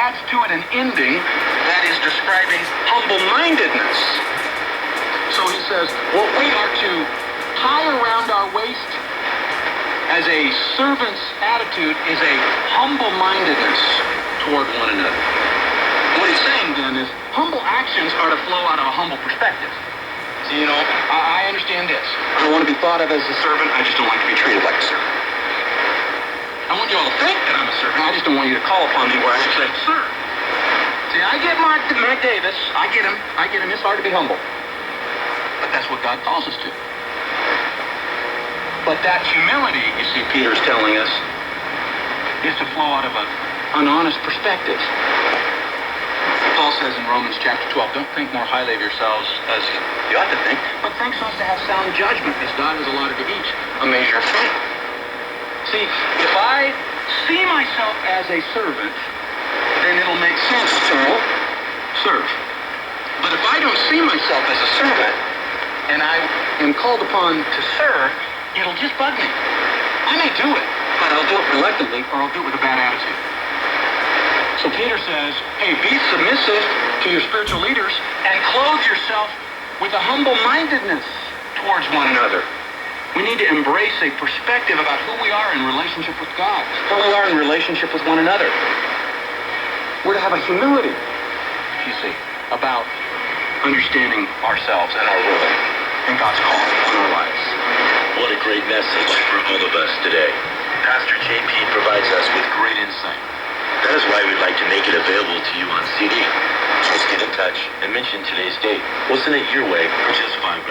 adds to it an ending that is describing humble-mindedness. So he says, what we are to tie around our waist as a servant's attitude is a humble-mindedness toward one another. What he's saying then is humble actions are to flow out of a humble perspective. See, I understand this. I want to be thought of as a servant. I just don't like to be treated like a servant. I want you all to think that I'm a servant. I just don't want you to call upon me where I should say, sir. See, I get Mac Davis. I get him. It's hard to be humble. But that's what God calls us to. But that humility, you see, Peter's telling us, is to flow out of an honest perspective. Paul says in Romans chapter 12, don't think more highly of yourselves as you ought to think, but think so as to have sound judgment, as God has allotted to each a measure of faith. See, if I see myself as a servant, then it'll make sense to serve. But if I don't see myself as a servant, and I am called upon to serve, it'll just bug me. I may do it, but I'll do it reluctantly, or I'll do it with a bad attitude. So Peter says, hey, be submissive to your spiritual leaders and clothe yourself with a humble-mindedness towards one another. We need to embrace a perspective about who we are in relationship with God, who we are in relationship with one another. We're to have a humility, you see, about understanding ourselves and our role and God's call on our lives. What a great message for all of us today. Pastor JP provides us with great insight. That is why we'd like to make it available to you on CD. Just get in touch and mention today's date. We'll send it your way for just $5.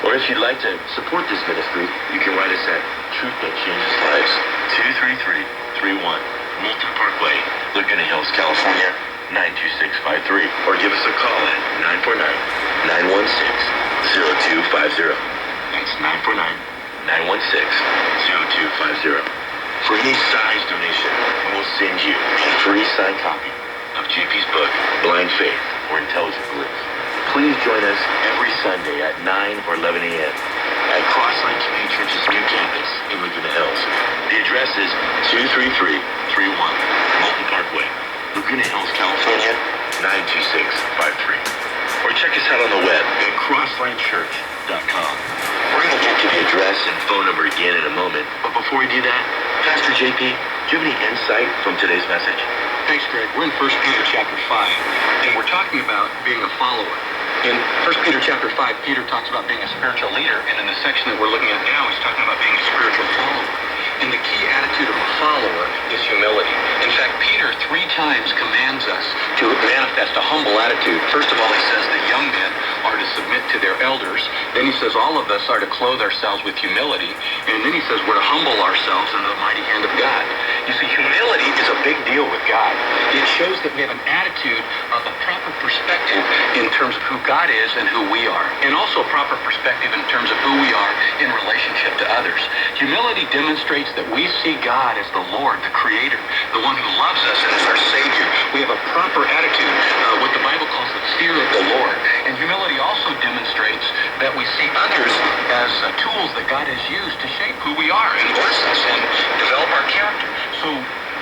Or if you'd like to support this ministry, you can write us at Truth That Changes Lives, 23331 Moulton Parkway, Laguna Hills, California, 92653. Or give us a call at 949-916-0250. That's 949-916-0250. For any size donation, we will send you a free signed copy of JP's book, Blind Faith or Intelligent Belief. Please join us every Sunday at 9 or 11 a.m. at Crossline Community Church's new campus in Laguna Hills. The address is 23331 Moulton Parkway, Laguna Hills, California, 92653. Or check us out on the web at crosslinechurch.com. We're going to get to the address and phone number again in a moment. But before we do that, Pastor JP, do you have any insight from today's message? Thanks, Greg. We're in 1 Peter chapter 5, and we're talking about being a follower. In 1 Peter chapter 5, Peter talks about being a spiritual leader, and in the section that we're looking at now, he's talking about being a spiritual follower. And the key attitude of a follower is humility. In fact, Peter 3 times commands us to manifest a humble attitude. First of all, he says the young men are to submit to their elders. Then he says all of us are to clothe ourselves with humility. And then he says we're to humble ourselves under the mighty hand of God. You see, humility is a big deal with God. It shows that we have an attitude of a proper perspective in terms of who God is and who we are. And also a proper perspective in terms of who we are in relationship to others. Humility demonstrates that we see God as the Lord, the Creator, the one who loves us and is our Savior. We have a proper attitude, what the Bible calls the fear of the Lord. And humility also demonstrates that we see others as tools that God has used to shape who we are and bless us and develop our character. So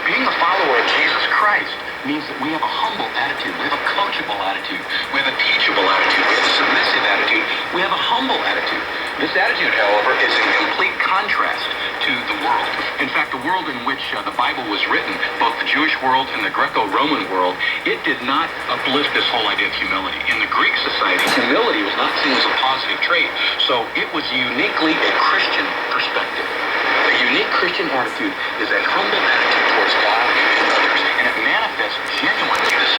being a follower of Jesus Christ means that we have a humble attitude, we have a coachable attitude, we have a teachable attitude, we have a submissive attitude, we have a humble attitude. This attitude, however, is in complete contrast to the world. In fact, the world in which the Bible was written, both the Jewish world and the Greco-Roman world, it did not uplift this whole idea of humility. In the Greek society, humility was not seen as a positive trait, so it was uniquely a Christian perspective. A unique Christian attitude is a humble